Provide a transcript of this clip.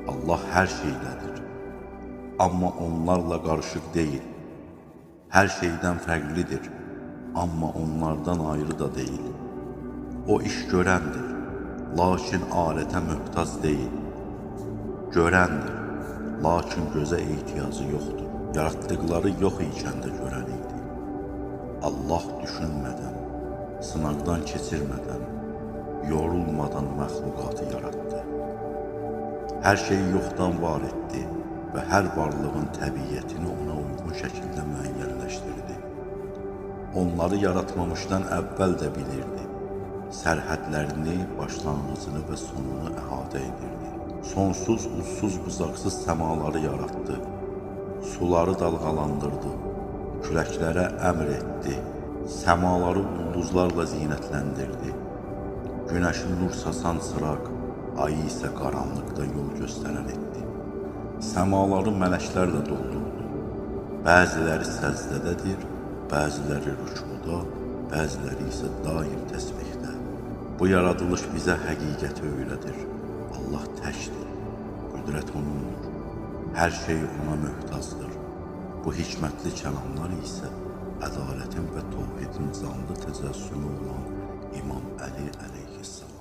Allah hər şeydədir, amma onlarla qarışıq deyil. Hər şeydən fərqlidir, amma onlardan ayrı da deyil. O iş görəndir, lakin alətə möhtac deyil. Görəndir, lakin gözə ehtiyacı yoxdur. Yaratdıqları yox ikən də görən idi. Allah düşünmədən, sınaqdan keçirmədən, yorulmadan məxluqatı yaratdı. Hər şeyi yoxdan var etdi və hər varlığın təbiyyətini ona uyğun şəkildə müəyyənləşdirdi. Onları yaratmamışdan əvvəl də bilirdi. Sərhədlərini, başlanğıcını və sonunu əhatə edirdi. Sonsuz, ucsuz, bucaqsız səmaları yaratdı. Suları dalğalandırdı. Küləklərə əmr etdi. Səmaları ulduzlarla zinətləndirdi. Günəşi nur sasan çıraq, ayı isə qaranlıqda yol göstərən etdi. Səmaları mələklərlə doldurdu. Bəziləri səzdədədir, bəziləri rükuda, bəziləri isə daim təsbihdə. Bu yaradılış bizə həqiqəti öyrədir. Allah təkdir, qüdrət onundur. Hər şey ona möhtacdır. Bu hikmətli kəlamlar isə ədalətin və təvhidin canlı təcəssümü olan İmam Əli əleyhissalam.